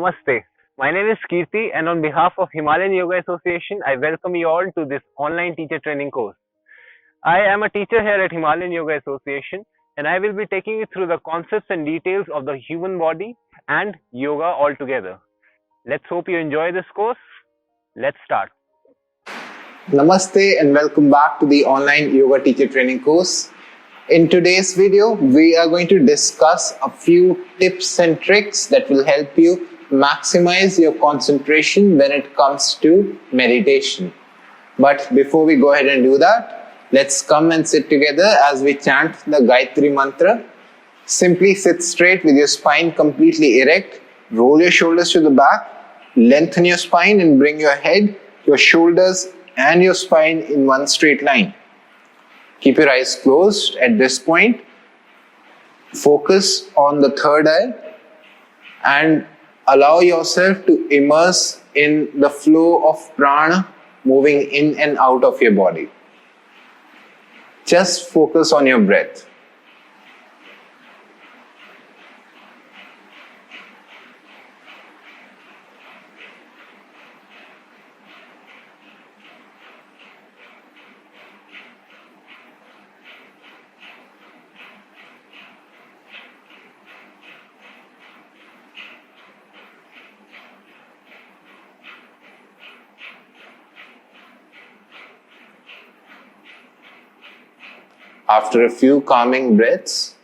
Namaste. My name is Kirti, and on behalf of Himalayan Yoga Association, I welcome you all to this online teacher training course. I am a teacher here at Himalayan Yoga Association, and I will be taking you through the concepts and details of the human body and yoga altogether. Let's hope you enjoy this course. Let's start. Namaste and welcome back to the online yoga teacher training course. In today's video, we are going to discuss a few tips and tricks that will help you maximize your concentration when it comes to meditation. But before we go ahead and do that, let's come and sit together as we chant the Gayatri Mantra. Simply sit straight with your spine completely erect. Roll your shoulders to the back. Lengthen your spine and bring your head, your shoulders and your spine in one straight line. Keep your eyes closed at this point. Focus on the third eye and allow yourself to immerse in the flow of prana moving in and out of your body. Just focus on your breath. After a few calming breaths,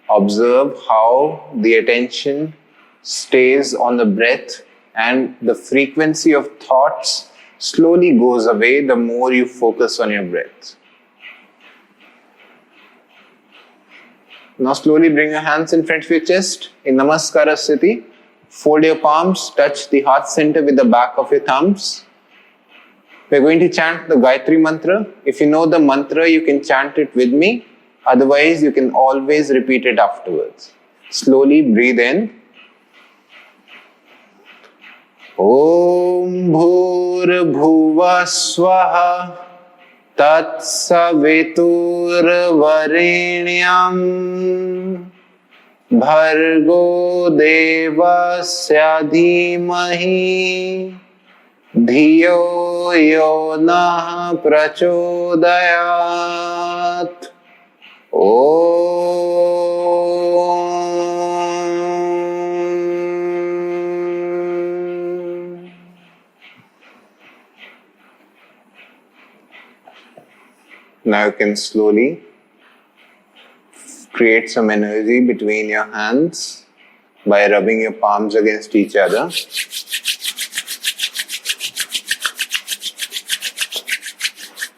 observe how the attention stays on the breath and the frequency of thoughts slowly goes away the more you focus on your breath. Now slowly bring your hands in front of your chest in Namaskara Sthiti. Fold your palms, touch the heart center with the back of your thumbs. We're going to chant the Gayatri Mantra. If you know the mantra, you can chant it with me. Otherwise, you can always repeat it afterwards. Slowly breathe in. Om Bhur Bhuva Swaha Tat Savitur Varenyam Bhargo Devasya Dhimahi Dhiyo yo nah prachodayat. Om. Now you can slowly create some energy between your hands by rubbing your palms against each other.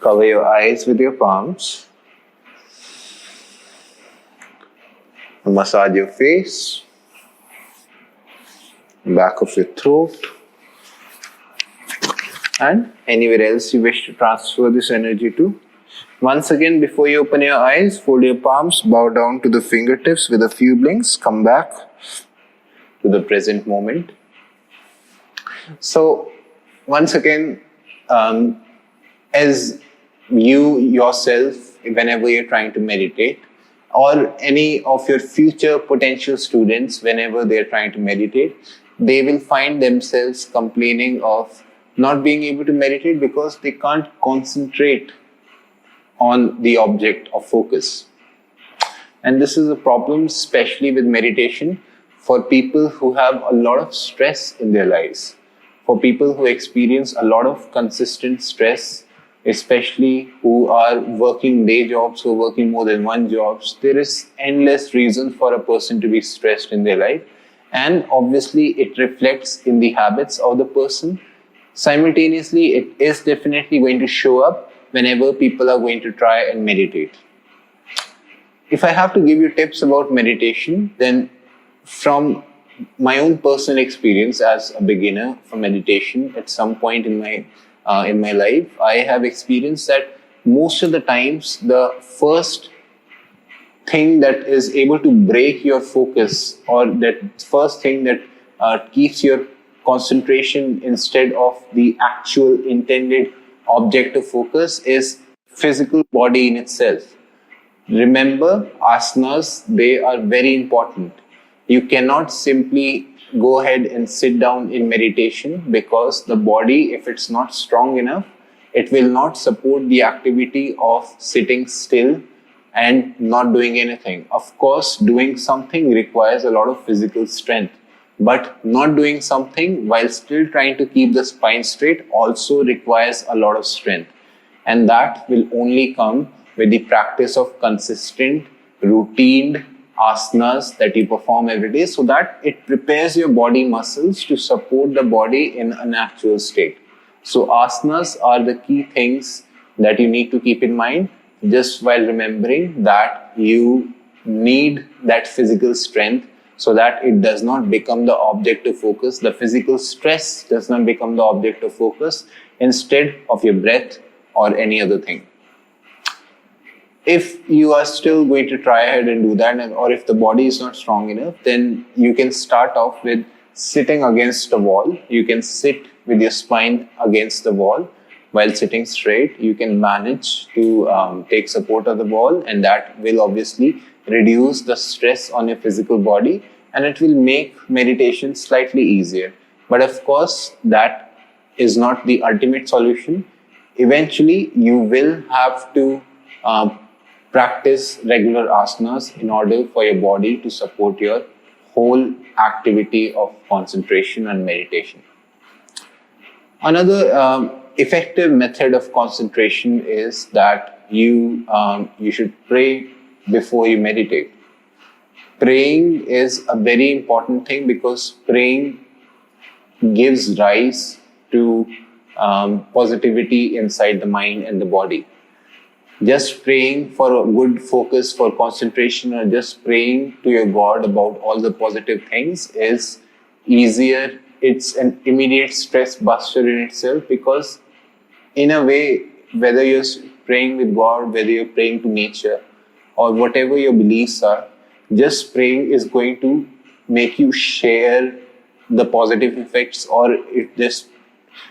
Cover your eyes with your palms. Massage your face, back of your throat, and anywhere else you wish to transfer this energy to. Once again, before you open your eyes, fold your palms, bow down to the fingertips with a few blinks, come back to the present moment. So, once again, as you yourself, whenever you're trying to meditate, or any of your future potential students, whenever they're trying to meditate, they will find themselves complaining of not being able to meditate because they can't concentrate on the object of focus. And this is a problem, especially with meditation, for people who have a lot of stress in their lives, for people who experience a lot of consistent stress, especially who are working day jobs, who are working more than one jobs. There is endless reasons for a person to be stressed in their life, and obviously it reflects in the habits of the person. Simultaneously, it is definitely going to show up whenever people are going to try and meditate. If I have to give you tips about meditation, then from my own personal experience as a beginner for meditation at some point in my life, I have experienced that most of the times the first thing that is able to break your focus, or that first thing that keeps your concentration instead of the actual intended object of focus, is physical body in itself. Remember, asanas, they are very important. You cannot simply go ahead and sit down in meditation, because the body, if it's not strong enough, it will not support the activity of sitting still and not doing anything. Of course, doing something requires a lot of physical strength, but not doing something while still trying to keep the spine straight also requires a lot of strength. And that will only come with the practice of consistent, routine asanas that you perform every day, so that it prepares your body muscles to support the body in a natural state. So asanas are the key things that you need to keep in mind, just while remembering that you need that physical strength so that it does not become the object of focus. The physical stress does not become the object of focus instead of your breath or any other thing. If you are still going to try ahead and do that, or if the body is not strong enough, then you can start off with sitting against a wall. You can sit with your spine against the wall while sitting straight. You can manage to take support of the wall, and that will obviously reduce the stress on your physical body, and it will make meditation slightly easier. But of course, that is not the ultimate solution. Eventually, you will have to practice regular asanas in order for your body to support your whole activity of concentration and meditation. Another effective method of concentration is that you should pray before you meditate. Praying is a very important thing, because praying gives rise to positivity inside the mind and the body. Just praying for a good focus, for concentration, or just praying to your God about all the positive things is easier. It's an immediate stress buster in itself, because in a way, whether you're praying with God, whether you're praying to nature, or whatever your beliefs are, just praying is going to make you share the positive effects, or it just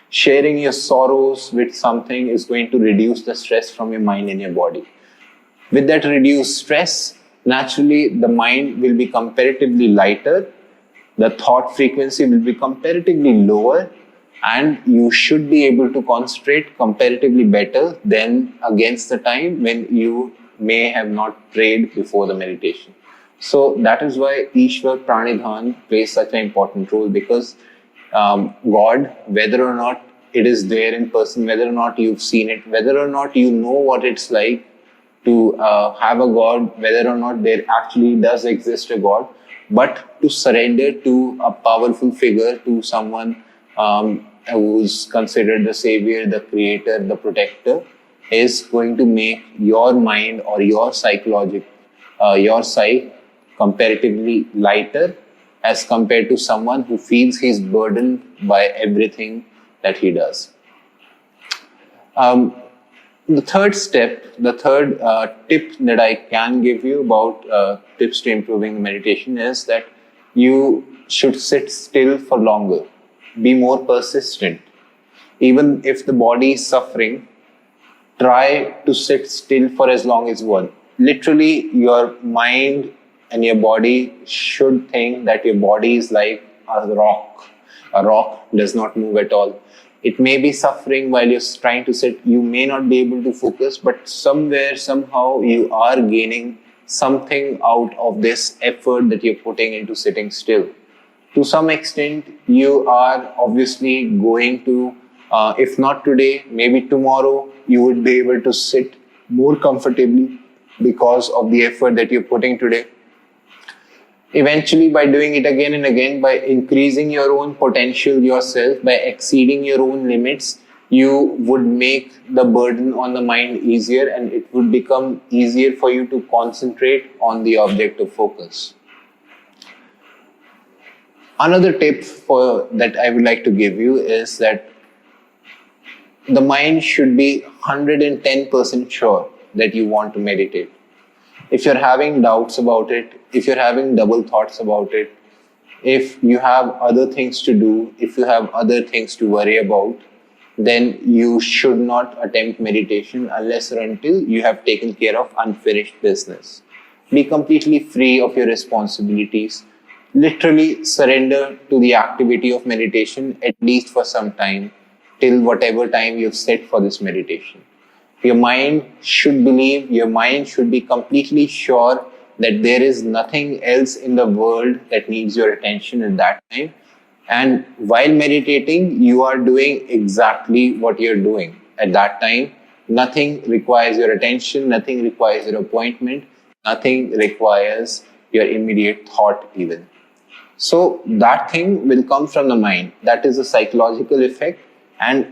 sharing your sorrows with something is going to reduce the stress from your mind and your body. With that reduced stress, naturally the mind will be comparatively lighter, the thought frequency will be comparatively lower, and you should be able to concentrate comparatively better than against the time when you may have not prayed before the meditation. So that is why Ishwar Pranidhan plays such an important role, because God, whether or not it is there in person, whether or not you've seen it, whether or not you know what it's like to have a God, whether or not there actually does exist a God, but to surrender to a powerful figure, to someone who's considered the savior, the creator, the protector, is going to make your mind or your psyche comparatively lighter as compared to someone who feels he's burdened by everything that he does. The third step, the third tip that I can give you about tips to improving meditation is that you should sit still for longer. Be more persistent. Even if the body is suffering, try to sit still for as long as you want. Literally, your mind and your body should think that your body is like a rock. A rock does not move at all. It may be suffering while you're trying to sit. You may not be able to focus, but somewhere, somehow, you are gaining something out of this effort that you're putting into sitting still. To some extent, you are obviously going to, if not today, maybe tomorrow, you would be able to sit more comfortably because of the effort that you're putting today. Eventually, by doing it again and again, by increasing your own potential yourself, by exceeding your own limits, you would make the burden on the mind easier, and it would become easier for you to concentrate on the object of focus. Another tip that I would like to give you is that the mind should be 110% sure that you want to meditate. If you're having doubts about it, if you're having double thoughts about it, if you have other things to do, if you have other things to worry about, then you should not attempt meditation unless or until you have taken care of unfinished business. Be completely free of your responsibilities. literally surrender to the activity of meditation, at least for some time, till whatever time you've set for this meditation. Your mind should believe, your mind should be completely sure that there is nothing else in the world that needs your attention at that time. And while meditating, you are doing exactly what you're doing at that time. Nothing requires your attention, nothing requires your appointment, nothing requires your immediate thought even. So that thing will come from the mind. That is a psychological effect. And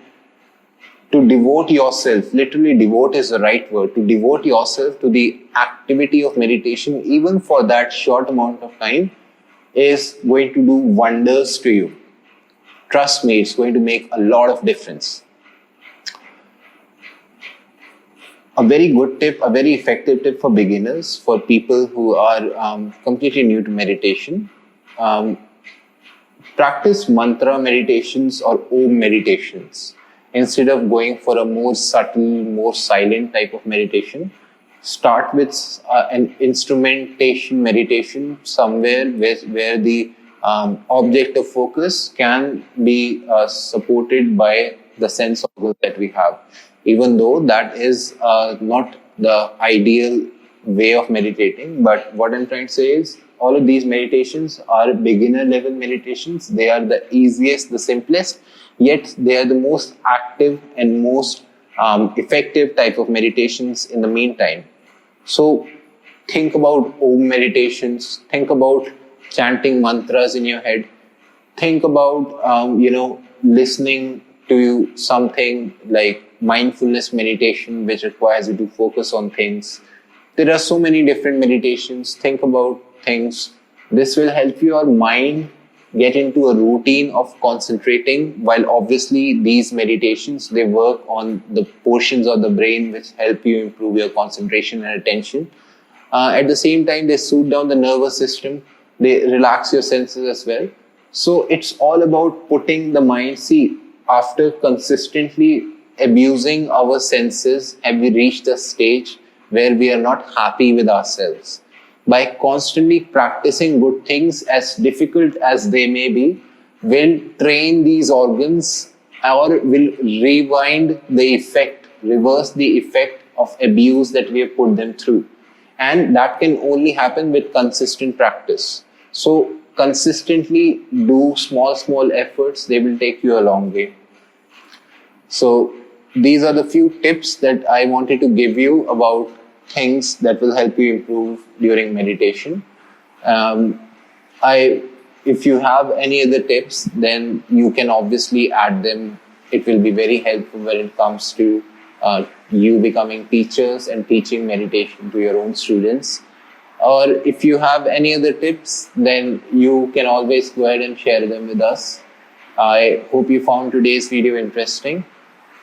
to devote yourself, literally devote is the right word, to devote yourself to the activity of meditation, even for that short amount of time, is going to do wonders to you. Trust me, it's going to make a lot of difference. A very good tip, a very effective tip for beginners, for people who are completely new to meditation. Practice mantra meditations or Om meditations. Instead of going for a more subtle, more silent type of meditation, start with an instrumentation meditation somewhere where the object of focus can be supported by the sense organs that we have. Even though that is not the ideal way of meditating, but what I'm trying to say is all of these meditations are beginner level meditations. They are the easiest, the simplest, yet they are the most active and most effective type of meditations in the meantime. So think about Om meditations, think about chanting mantras in your head, think about listening to something like mindfulness meditation, which requires you to focus on things. There are so many different meditations. Think about things. This will help your mind get into a routine of concentrating, while obviously these meditations, they work on the portions of the brain which help you improve your concentration and attention. At the same time, they soothe down the nervous system. They relax your senses as well. So it's all about putting the mind. See, after consistently abusing our senses, have we reached a stage where we are not happy with ourselves? By constantly practicing good things, as difficult as they may be, will train these organs or will rewind the effect, reverse the effect of abuse that we have put them through. And that can only happen with consistent practice. So consistently do small efforts, they will take you a long way. So these are the few tips that I wanted to give you about things that will help you improve during meditation. If you have any other tips, then you can obviously add them. It will be very helpful when it comes to you becoming teachers and teaching meditation to your own students. Or if you have any other tips, then you can always go ahead and share them with us. I hope you found today's video interesting.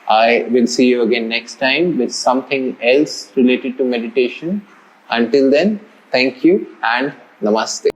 I will see you again next time with something else related to meditation. Until then, thank you and namaste.